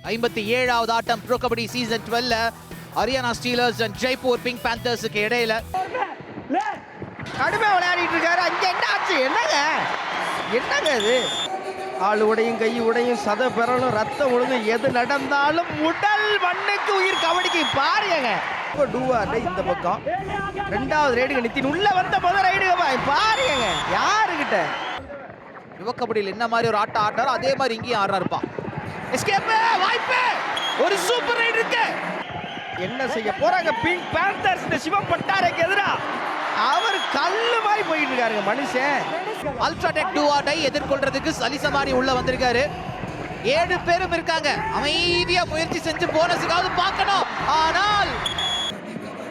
57வது ஆட்டம் pro kabaddi season 12 Haryana Steelers and Jaipur Pink பேந்தர்ஸுக்கு இடையில கடுமை விளையாடிட்டு இருக்காரு. அங்க என்ன ஆச்சு? என்னங்க இது? ஆள் உடையும் கை உடையும் சத பெறலும் ரத்தம் ஒழுங்கு எது நடந்தாலும் உடல் மண்ணுக்கு உயிர் கபடிக்கு பாருங்க. இந்த பக்கம் 2வது ரைடுங்க நித்தின் உள்ள வந்த முதல் ரைடுங்க பாருங்க. யாருகிட்ட யுவ கபடியில் என்ன மாதிரி ஒரு ஆட்டம் ஆட்டாரோ அதே மாதிரி இங்கேயும் ஆடுறாருப்பா. எஸ்கேப் வாய்ப்பு, ஒரு சூப்பர் ரைடு இருக்கு. என்ன செய்ய போறாங்க பிங்க் பேந்தர்ஸ் சிவம் பட்டாரைக்கு எதிரா? அவர் கல்லு மாதிரி போயிட்டு இருக்காருங்க மனுஷன். அல்ட்ராடெக் டூவாட்டை எதிர்கொள்றதுக்கு சலிசமாரி உள்ள வந்திருக்காரு. 7 பேரும் இருக்காங்க. அமைதியா முயற்சி செஞ்சு போனஸுக்காவது பார்க்கணும். ஆனால்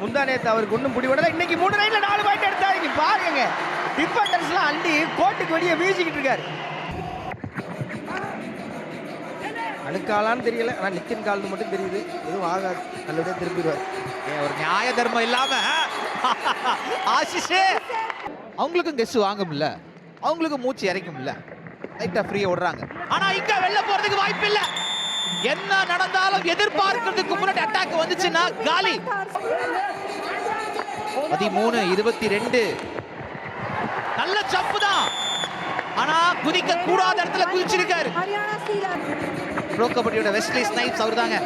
முந்தா நேத்து அவருக்கு ஒன்றும் முடிவடல. இன்னைக்கு 3 ரைட்ல 4 பாயிண்ட் எடுத்தாரு. பாருங்க டிஃபெண்டர்ஸ்லாம் அள்ளி கோட்டுக்கு வெளியே வீசிக்கிட்டு இருக்காரு. அணுக்காலான்னு தெரியல, ஆனால் நித்தின் கால்னு மட்டும் தெரியுது. எதுவும் ஆகாது, நல்லபடியாக திரும்பிடுவார். ஒரு நியாய தர்மம் இல்லாம ஆசிஷே அவங்களுக்கும் கெஸ் வாங்கும்ல, அவங்களுக்கு மூச்சு இறைக்கும்ல, லைட்டா ஃப்ரீயா விடுறாங்க. ஆனா இங்க வெளில போறதுக்கு வாய்ப்பு இல்ல. என்ன நடந்தாலும் எதிர்பார்க்கிறதுக்கு முன்னாடி அட்டாக் வந்துச்சுன்னா காலி. 13-22 நல்ல ஜம்ப் தான், ஆனா குதிக்க கூடாத இடத்துல குதிச்சிருக்காரு. ப்ரோ கபடியோட வெஸ்லி ஸ்னைப்ஸ் அவர்தாங்க.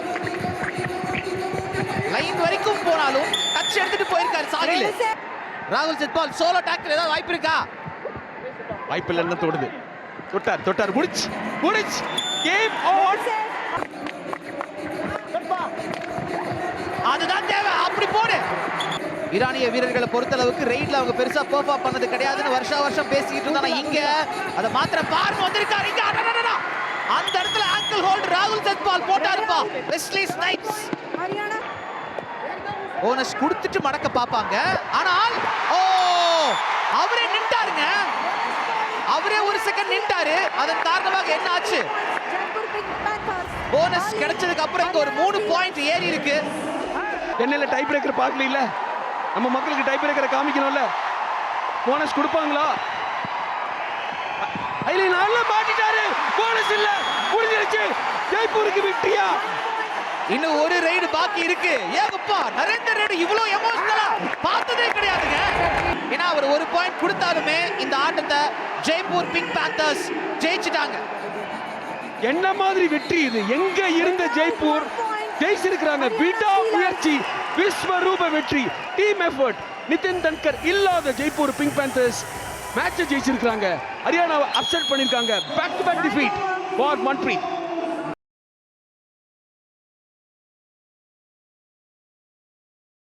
லைன் வரைக்கும் போனாலும் டச் எடுத்துட்டு போயிருக்காரு சாகில். ராகுல் செத்பால் சோலோ டாக்கில் ஏதாவது வாய்ப்பு இருக்கா? வாய்ப்பு இல்லைன்னு தோடுது. தொட்டார் முடிச்சு கேம் ஓவர். அதுதான் தேவை, அப்படி போடு. ஈரானிய வீரர்களை பொறுத்தளவுக்கு ரெய்ட்ல அவங்க பெருசா பெர்ஃபார்ம் பண்ணது கிடையாதுன்னு வருஷம் பேசிட்டு இருந்தாங்க. இங்க அத மாத்திர பார்ம வந்திருக்காரு. இங்க அந்த இடத்துல ஆங்கிள் ஹோல்ட் ராகுல் செத்பால் போட்டாருப்பா. வெஸ்லி ஸ்னைப்ஸ் போனஸ் கொடுத்துட்டு மடக்க பாப்பாங்க. ஆனால் அவரே நின்றாருங்க. அவரே ஒரு செகண்ட் நின்றாரு. அதன் காரணமாக என்ன ஆச்சு? போனஸ் கிடைச்சதுக்கு அப்புறம் இங்க ஒரு 3 பாயிண்ட் ஏறி இருக்கு. என்னல டை பிரேக்கர் பார்க்கல இல்ல, நம்ம மக்களுக்கு டை பிரேக்கரை காமிக்கணும்ல. போனஸ் கொடுப்பாங்களா? ஐல நல்ல மாட்டிட்டாரு. போனஸ் இல்ல, முடிஞ்சிருச்சு. ஜெய்ப்பூருக்கு வெற்றியா? இன்னும் ஒரு ரைடு பாக்கி இருக்கு. ஏகப்பா நரேந்தர் ரைடு இவ்வளவு எமோஷனலா பார்த்ததே கிடையாதுங்க. ஏன்னா அவர் ஒரு பாயிண்ட் கொடுத்தாலுமே இந்த ஆட்டத்தை ஜெய்ப்பூர் பிங்க் பேந்தர்ஸ் ஜெயிச்சிட்டாங்க. என்ன மாதிரி வெற்றி இது? எங்க இருந்த ஜெய்ப்பூர் ஜெயிச்சிருக்காங்க. விடா முயற்சி, விஸ்வரூப வெற்றி, டீம் எஃபர்ட். நிதின் தன்கர் இல்லாத ஜெய்ப்பூர் பிங்க் பேந்தர்ஸ் மேட்சை ஜெயிச்சிருக்காங்க. ஹரியானாவை அப்செட் பண்ணிருக்காங்க. Back to back defeat for Manpreet.